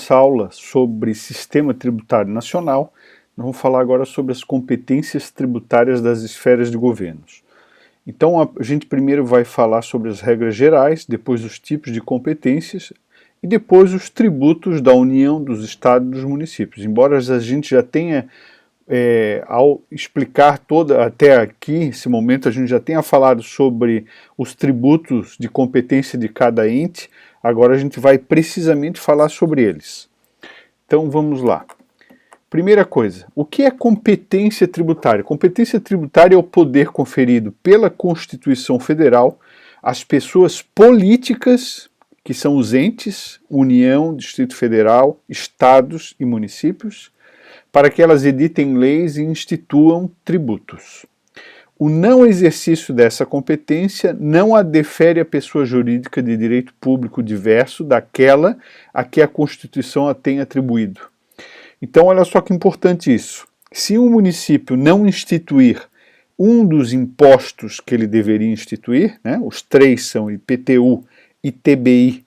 nossa aula sobre sistema tributário nacional, nós vamos falar agora sobre as competências tributárias das esferas de governos. Então a gente primeiro vai falar sobre as regras gerais, depois os tipos de competências e depois os tributos da União, dos Estados e dos municípios. Embora a gente já tenha, ao explicar até aqui, esse momento, a gente já tenha falado sobre os tributos de competência de cada ente, agora a gente vai precisamente falar sobre eles. Então vamos lá. Primeira coisa, o que é competência tributária? Competência tributária é o poder conferido pela Constituição Federal às pessoas políticas, que são os entes, União, Distrito Federal, Estados e municípios, para que elas editem leis e instituam tributos. O não exercício dessa competência não a defere a pessoa jurídica de direito público diverso daquela a que a Constituição a tem atribuído. Então, olha só que importante isso. Se um município não instituir um dos impostos que ele deveria instituir, né, os três são IPTU, ITBI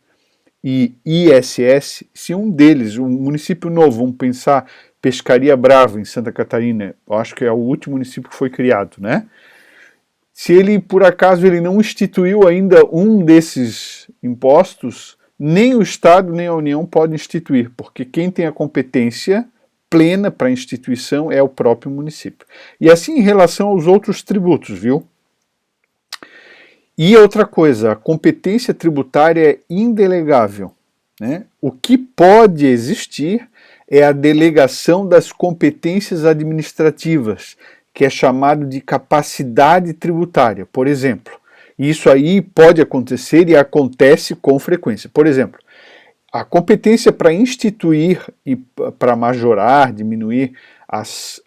e ISS, se um deles, um município novo, vamos pensar Pescaria Brava, em Santa Catarina, eu acho que é o último município que foi criado, né? Se ele, por acaso, ele não instituiu ainda um desses impostos, nem o Estado nem a União podem instituir, porque quem tem a competência plena para a instituição é o próprio município. E assim em relação aos outros tributos, viu? E outra coisa, a competência tributária é indelegável, né? O que pode existir é a delegação das competências administrativas, que é chamado de capacidade tributária, por exemplo. Isso aí pode acontecer e acontece com frequência. Por exemplo, a competência para instituir e para majorar, diminuir as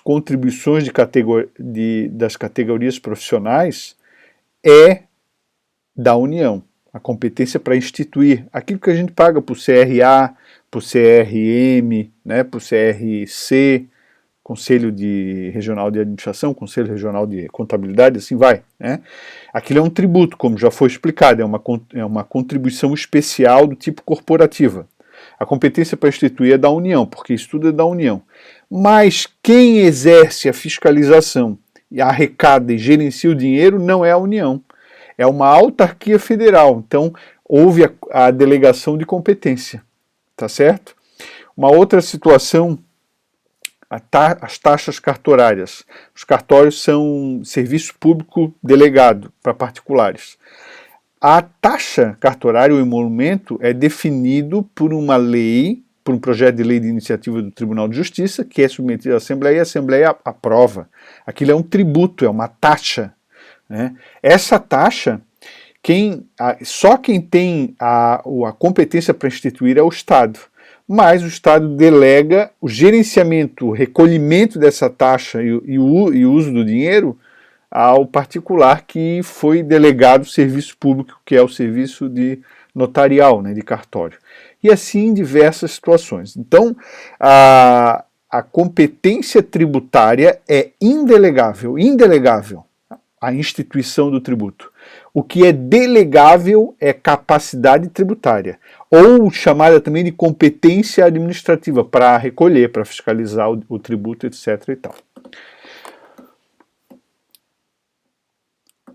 contribuições das categorias profissionais é da União. A competência para instituir aquilo que a gente paga para o CRA, para o CRM, né, para o CRC, Conselho Regional de Administração, Conselho Regional de Contabilidade, assim vai, né? Aquilo é um tributo, como já foi explicado, é uma contribuição especial do tipo corporativa. A competência para instituir é da União, porque isso tudo é da União. Mas quem exerce a fiscalização, arrecada e gerencia o dinheiro não é a União. É uma autarquia federal, então houve a delegação de competência, tá certo? Uma outra situação, as taxas cartorárias. Os cartórios são serviço público delegado para particulares. A taxa cartorária, o emolumento, é definido por uma lei, por um projeto de lei de iniciativa do Tribunal de Justiça, que é submetido à Assembleia e a Assembleia aprova. Aquilo é um tributo, é uma taxa, né? Essa taxa, só quem tem a competência para instituir é o Estado. Mas o Estado delega o gerenciamento, o recolhimento dessa taxa e o uso do dinheiro ao particular que foi delegado o serviço público, que é o serviço de notarial, né, de cartório. E assim em diversas situações. Então, a competência tributária é indelegável, a instituição do tributo. O que é delegável é capacidade tributária, ou chamada também de competência administrativa, para recolher, para fiscalizar o tributo, etc. e tal.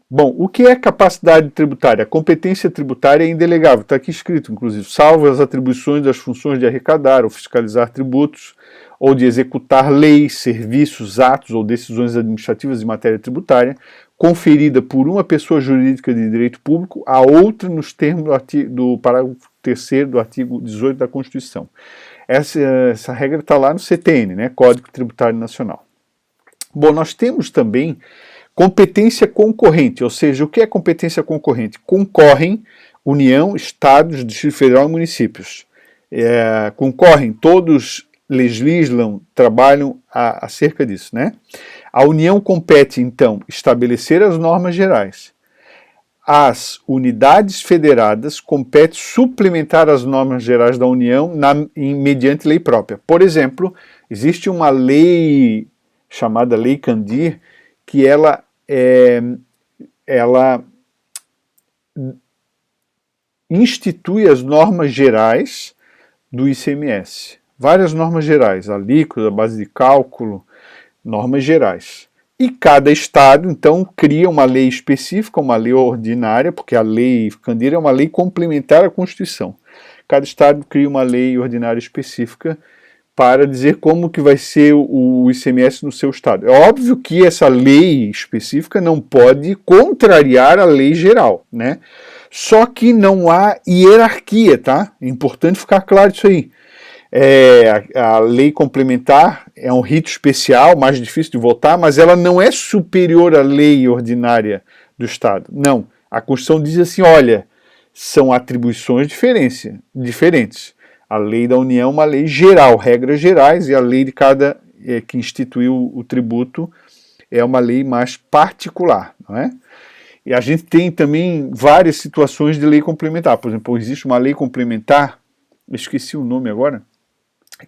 Bom, o que é capacidade tributária? A competência tributária é indelegável, está aqui escrito, inclusive, salvo as atribuições das funções de arrecadar ou fiscalizar tributos, ou de executar leis, serviços, atos ou decisões administrativas em matéria tributária, conferida por uma pessoa jurídica de direito público a outra nos termos do parágrafo 3º do artigo 18 da Constituição. Essa regra está lá no CTN, né, Código Tributário Nacional. Bom, nós temos também competência concorrente, ou seja, o que é competência concorrente? Concorrem União, Estados, Distrito Federal e municípios. Concorrem, todos legislam, trabalham acerca disso, né? A União compete, então, estabelecer as normas gerais. As unidades federadas compete suplementar as normas gerais da União mediante lei própria. Por exemplo, existe uma lei chamada Lei Candir, que ela institui as normas gerais do ICMS. Várias normas gerais, alíquota, base de cálculo, normas gerais. E cada estado, então, cria uma lei específica, uma lei ordinária, porque a lei Candir é uma lei complementar à Constituição. Cada estado cria uma lei ordinária específica para dizer como que vai ser o ICMS no seu estado. É óbvio que essa lei específica não pode contrariar a lei geral, né? Só que não há hierarquia, tá? É importante ficar claro isso aí. A lei complementar é um rito especial, mais difícil de votar, mas ela não é superior à lei ordinária do Estado. Não. A Constituição diz assim, olha, são atribuições diferentes. A lei da União é uma lei geral, regras gerais, e a lei de cada que instituiu o tributo é uma lei mais particular, não é? E a gente tem também várias situações de lei complementar. Por exemplo, existe uma lei complementar, esqueci o nome agora,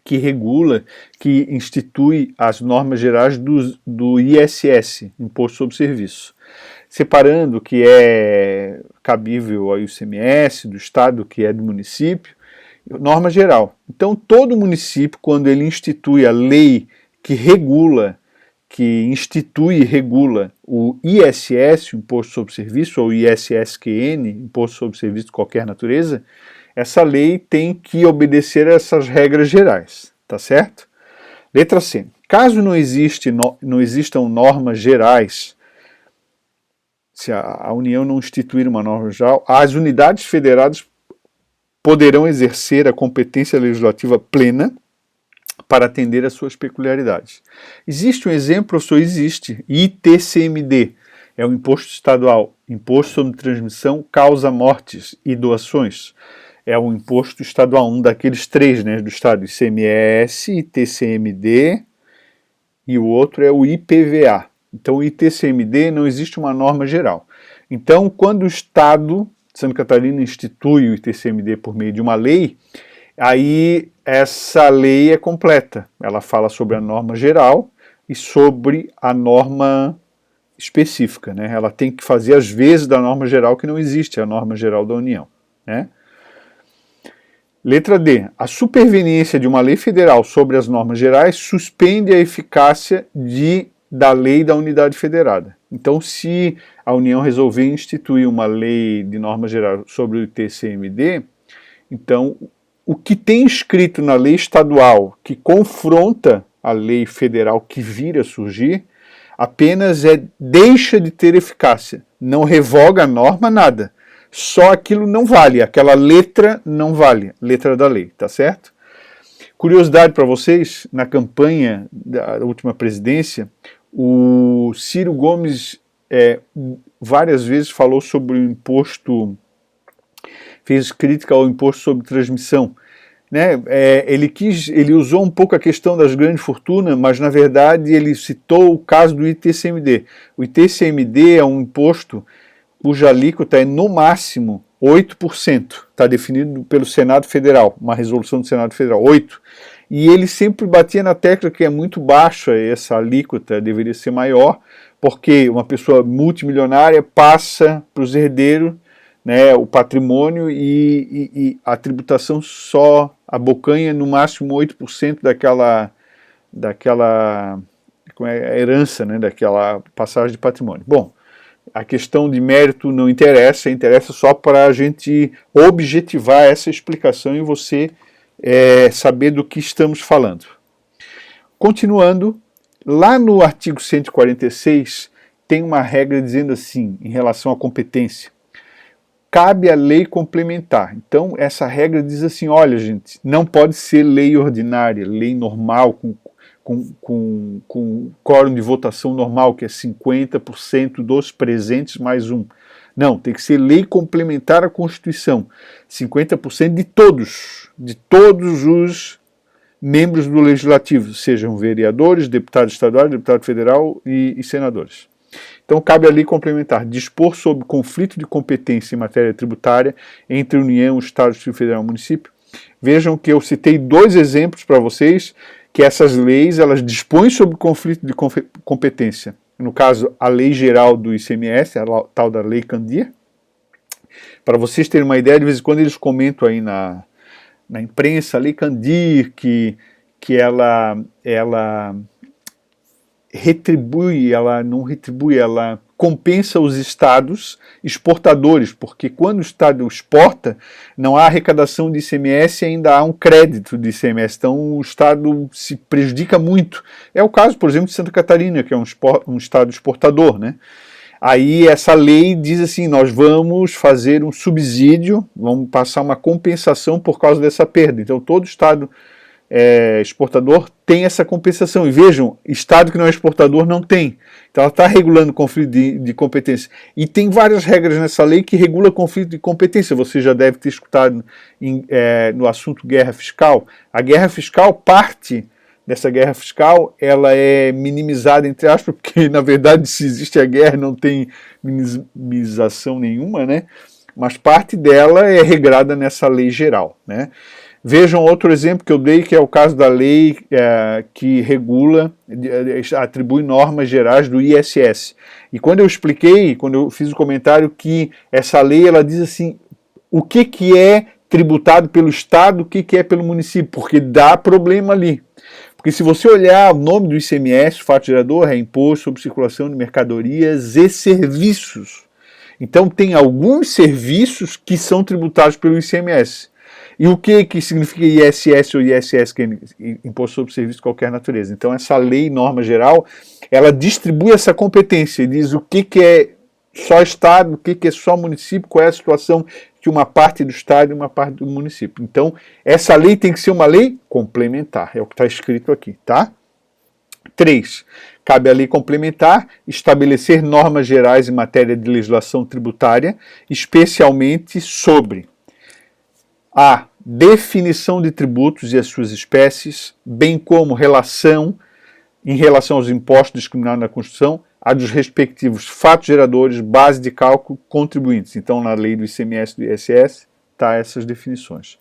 que regula, que institui as normas gerais do ISS, Imposto sobre Serviço, separando o que é cabível ao ICMS, do Estado, o que é do município, norma geral. Então, todo município, quando ele institui a lei que regula, que institui e regula o ISS, o Imposto sobre Serviço, ou ISSQN, Imposto sobre Serviço de qualquer natureza, essa lei tem que obedecer a essas regras gerais, tá certo? Letra C. Caso não existam normas gerais, se a União não instituir uma norma geral, as unidades federadas poderão exercer a competência legislativa plena para atender às suas peculiaridades. Existe um exemplo, professor? Existe. ITCMD é o Imposto Estadual, Imposto sobre Transmissão, Causa-Mortes e Doações. É o imposto estadual, um daqueles três, né, do Estado, ICMS, ITCMD e o outro é o IPVA. Então, o ITCMD não existe uma norma geral. Então, quando o Estado de Santa Catarina institui o ITCMD por meio de uma lei, aí essa lei é completa. Ela fala sobre a norma geral e sobre a norma específica, né? Ela tem que fazer as vezes da norma geral que não existe, a norma geral da União, né? Letra D. A superveniência de uma lei federal sobre as normas gerais suspende a eficácia da lei da unidade federada. Então, se a União resolver instituir uma lei de norma geral sobre o ITCMD, então, o que tem escrito na lei estadual que confronta a lei federal que vir a surgir, apenas deixa de ter eficácia. Não revoga a norma, nada. Só aquilo não vale, aquela letra não vale, letra da lei, tá certo? Curiosidade para vocês, na campanha da última presidência, o Ciro Gomes várias vezes falou sobre o imposto, fez crítica ao imposto sobre transmissão. Né? Ele usou um pouco a questão das grandes fortunas, mas na verdade ele citou o caso do ITCMD. O ITCMD é um imposto cuja alíquota é no máximo 8%, está definido pelo Senado Federal, uma resolução do Senado Federal, 8%. E ele sempre batia na tecla que é muito baixa essa alíquota, deveria ser maior, porque uma pessoa multimilionária passa para os herdeiros, né, o patrimônio e a tributação só abocanha no máximo 8% daquela herança, né, daquela passagem de patrimônio. Bom, a questão de mérito não interessa, interessa só para a gente objetivar essa explicação e você saber do que estamos falando. Continuando, lá no artigo 146 tem uma regra dizendo assim, em relação à competência, cabe a lei complementar. Então essa regra diz assim, olha gente, não pode ser lei ordinária, lei normal, com quórum de votação normal, que é 50% dos presentes mais um. Não, tem que ser lei complementar à Constituição. 50% de todos os membros do Legislativo, sejam vereadores, deputados estaduais, deputado federal e senadores. Então, cabe a lei complementar dispor sobre conflito de competência em matéria tributária entre União, Estado, Distrito Federal e Município. Vejam que eu citei dois exemplos para vocês, que essas leis, elas dispõem sobre conflito de competência. No caso, a lei geral do ICMS, a tal da lei Candir, Para vocês terem uma ideia, de vez em quando eles comentam aí na imprensa, a Lei Candir, que ela retribui, ela não retribui, ela compensa os estados exportadores, porque quando o estado exporta, não há arrecadação de ICMS e ainda há um crédito de ICMS, então o estado se prejudica muito. É o caso, por exemplo, de Santa Catarina, que é um estado exportador, né? Aí essa lei diz assim, nós vamos fazer um subsídio, vamos passar uma compensação por causa dessa perda. Então todo estado exportador tem essa compensação. E vejam, estado que não é exportador não tem. Então ela está regulando conflito de competência. E tem várias regras nessa lei que regula conflito de competência. Você já deve ter escutado no assunto guerra fiscal. A guerra fiscal, parte dessa guerra fiscal, ela é minimizada, entre aspas, porque na verdade se existe a guerra não tem minimização nenhuma, né? Mas parte dela é regrada nessa lei geral, né? Vejam outro exemplo que eu dei, que é o caso da lei que regula, atribui normas gerais do ISS. E quando eu expliquei, quando eu fiz o comentário que essa lei, ela diz assim, o que é tributado pelo Estado, o que é pelo município, porque dá problema ali. Porque se você olhar o nome do ICMS, o fato gerador, é Imposto sobre Circulação de Mercadorias e Serviços. Então tem alguns serviços que são tributados pelo ICMS. E o que significa ISS ou ISS, que é Imposto sobre Serviço de Qualquer Natureza? Então essa lei, norma geral, ela distribui essa competência e diz o que é só Estado, o que é só município, qual é a situação de uma parte do Estado e uma parte do município. Então essa lei tem que ser uma lei complementar, é o que está escrito aqui, tá? 3. Cabe à lei complementar estabelecer normas gerais em matéria de legislação tributária, especialmente sobre a definição de tributos e as suas espécies, bem como em relação aos impostos discriminados na Constituição, a dos respectivos fatos geradores, base de cálculo, contribuintes. Então, na lei do ICMS e do ISS, está essas definições.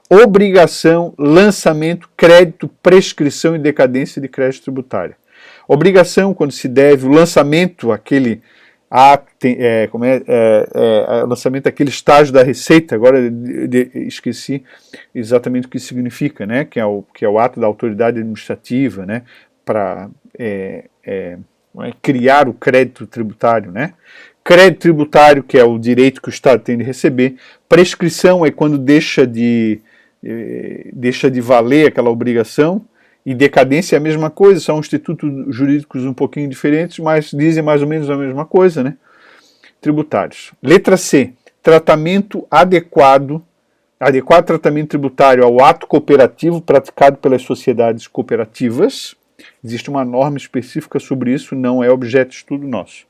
Obrigação, lançamento, crédito, prescrição e decadência de crédito tributário. Obrigação, quando se deve o lançamento, lançamento daquele estágio da Receita, agora esqueci exatamente o que significa, né? Que é o ato da autoridade administrativa, né? Para criar o crédito tributário, né? Crédito tributário, que é o direito que o Estado tem de receber. Prescrição é quando deixa de valer aquela obrigação. E decadência é a mesma coisa, são institutos jurídicos um pouquinho diferentes, mas dizem mais ou menos a mesma coisa, né? Tributários. Letra C. Tratamento adequado tratamento tributário ao ato cooperativo praticado pelas sociedades cooperativas. Existe uma norma específica sobre isso, não é objeto de estudo nosso.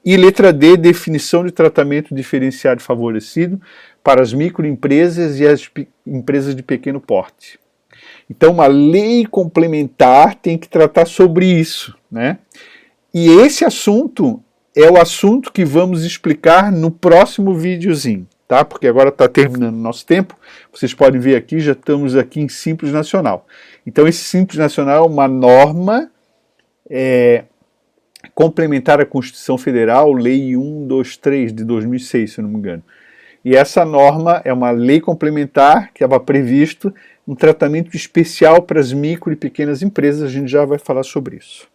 E letra D, definição de tratamento diferenciado e favorecido para as microempresas e as empresas de pequeno porte. Então, uma lei complementar tem que tratar sobre isso, né? E esse assunto é o assunto que vamos explicar no próximo videozinho, tá? Porque agora está terminando o nosso tempo. Vocês podem ver aqui, já estamos aqui em Simples Nacional. Então, esse Simples Nacional é uma norma complementar à Constituição Federal, Lei 123 de 2006, se eu não me engano. E essa norma é uma lei complementar que estava previsto um tratamento especial para as micro e pequenas empresas, a gente já vai falar sobre isso.